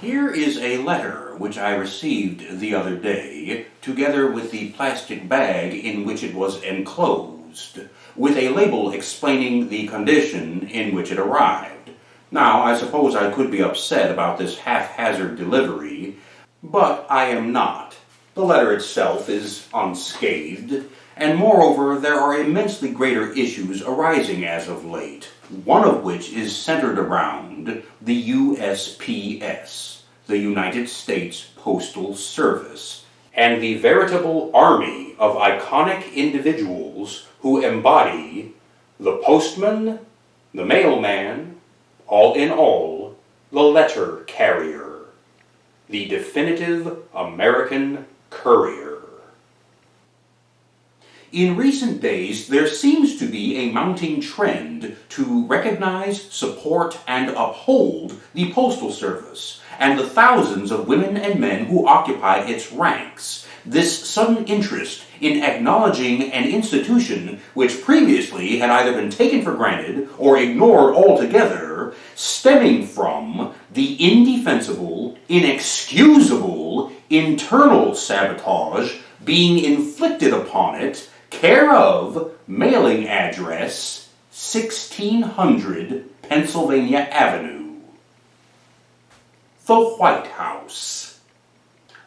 Here is a letter which I received the other day, together with the plastic bag in which it was enclosed, with a label explaining the condition in which it arrived. Now, I suppose I could be upset about this haphazard delivery, but I am not. The letter itself is unscathed, and moreover, there are immensely greater issues arising as of late, one of which is centered around the U.S.P.S, the United States Postal Service, and the veritable army of iconic individuals who embody the postman, the mailman, all in all, the letter carrier, the definitive American courier. In recent days, there seems to be a mounting trend to recognize, support, and uphold the Postal Service, and the thousands of women and men who occupy its ranks. This sudden interest in acknowledging an institution which previously had either been taken for granted or ignored altogether, stemming from the indefensible, inexcusable internal sabotage being inflicted upon it, care of mailing address 1600 Pennsylvania Avenue. The White House.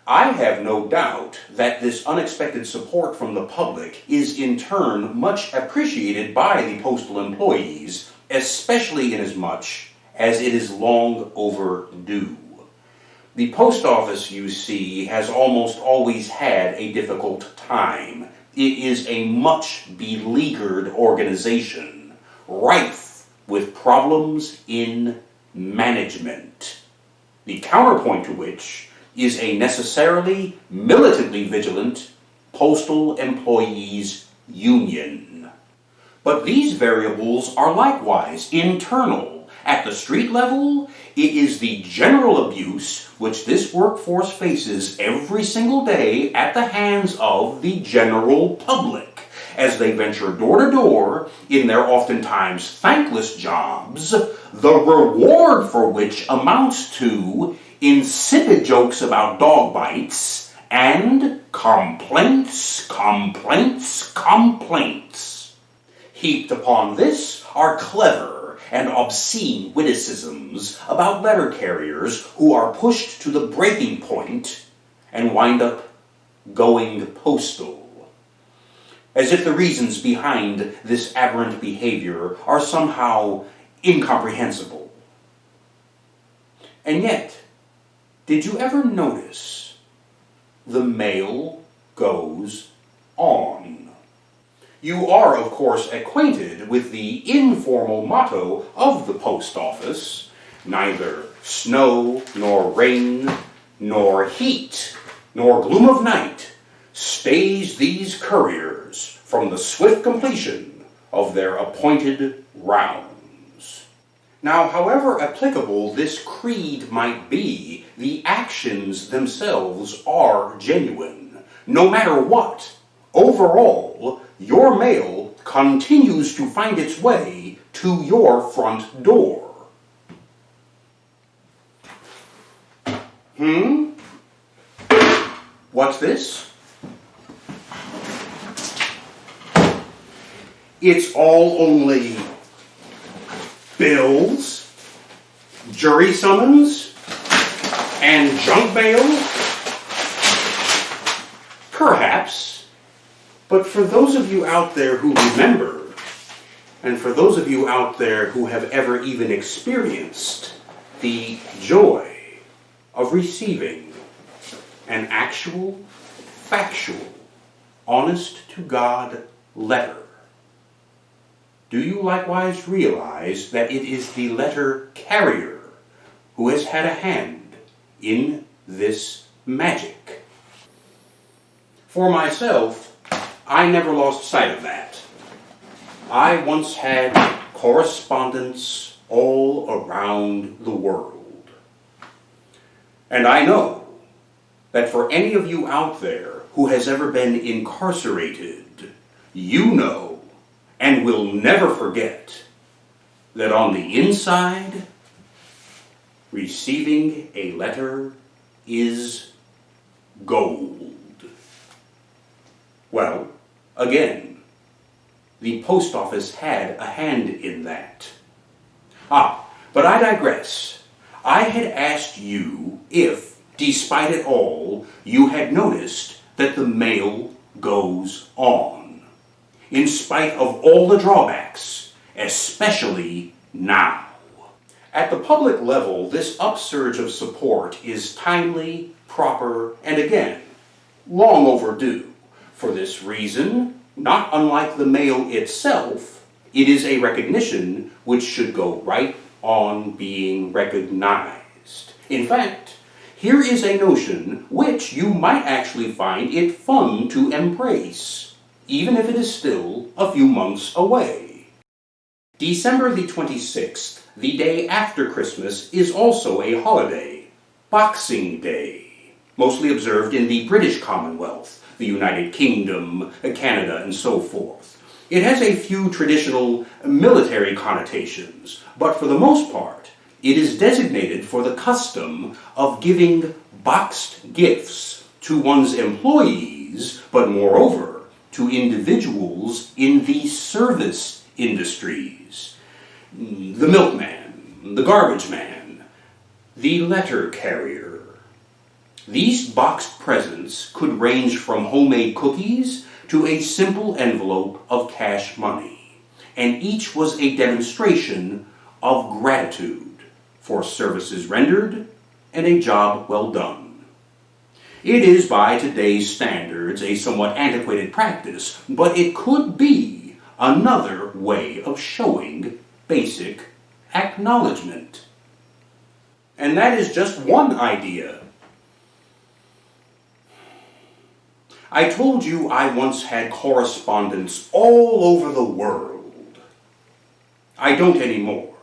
I have no doubt that this unexpected support from the public is in turn much appreciated by the postal employees, especially inasmuch as it is long overdue. The post office, you see, has almost always had a difficult time. It is a much beleaguered organization, rife with problems in management, the counterpoint to which is a necessarily militantly vigilant postal employees union. But these variables are likewise internal. At the street level, it is the general abuse which this workforce faces every single day at the hands of the general public, as they venture door to door in their oftentimes thankless jobs, the reward for which amounts to insipid jokes about dog bites and complaints. Heaped upon this are clever and obscene witticisms about letter carriers who are pushed to the breaking point and wind up going postal, as if the reasons behind this aberrant behavior are somehow incomprehensible. And yet, did you ever notice the mail goes on? You are, of course, acquainted with the informal motto of the post office: neither snow, nor rain, nor heat, nor gloom of night stays these couriers from the swift completion of their appointed rounds. Now, however applicable this creed might be, the actions themselves are genuine. No matter what, overall, your mail continues to find its way to your front door. What's this? It's all only bills, jury summons, and junk mail? Perhaps. But for those of you out there who remember, and for those of you out there who have ever even experienced the joy of receiving an actual, factual, honest-to-God letter, do you likewise realize that it is the letter carrier who has had a hand in this magic? For myself, I never lost sight of that. I once had correspondence all around the world. And I know that for any of you out there who has ever been incarcerated, you know and will never forget that on the inside, Receiving a letter is gold. Well, again, the post office had a hand in that. But I digress. I had asked you if, despite it all, you had noticed that the mail goes on, in spite of all the drawbacks, especially now. At the public level, this upsurge of support is timely, proper, and again, long overdue. For this reason, not unlike the mail itself, it is a recognition which should go right on being recognized. In fact, here is a notion which you might actually find it fun to embrace, even if it is still a few months away. December the 26th, the day after Christmas, is also a holiday, Boxing Day, mostly observed in the British Commonwealth, the United Kingdom, Canada, and so forth. It has a few traditional military connotations, but for the most part, it is designated for the custom of giving boxed gifts to one's employees, but moreover, to individuals in the service industries. The milkman, the garbage man, the letter carrier. These boxed presents could range from homemade cookies to a simple envelope of cash money, and each was a demonstration of gratitude for services rendered and a job well done. It is, by today's standards, a somewhat antiquated practice, but it could be another way of showing basic acknowledgement. And that is just one idea. I told you I once had correspondents all over the world. I don't anymore.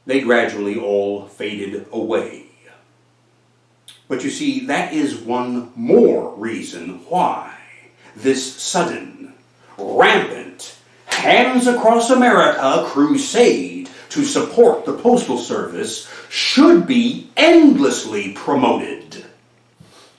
They gradually all faded away. But you see, that is one more reason why this sudden, rampant, hands across America crusade to support the Postal Service should be endlessly promoted.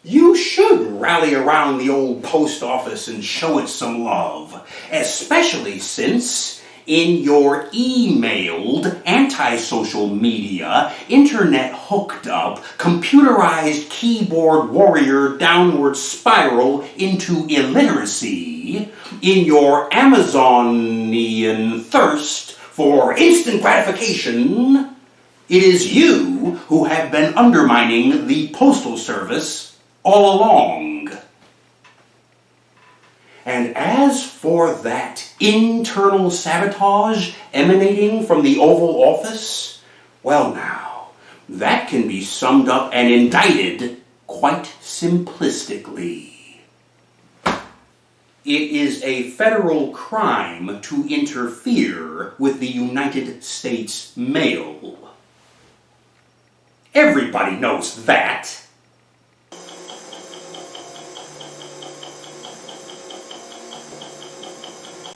You should rally around the old post office and show it some love, especially since in your emailed, anti-social media, internet hooked up, computerized keyboard warrior downward spiral into illiteracy, in your Amazonian thirst for instant gratification, it is you who have been undermining the Postal Service all along. And as for that internal sabotage emanating from the Oval Office, well now, that can be summed up and indicted quite simplistically. It is a federal crime to interfere with the United States mail. Everybody knows that.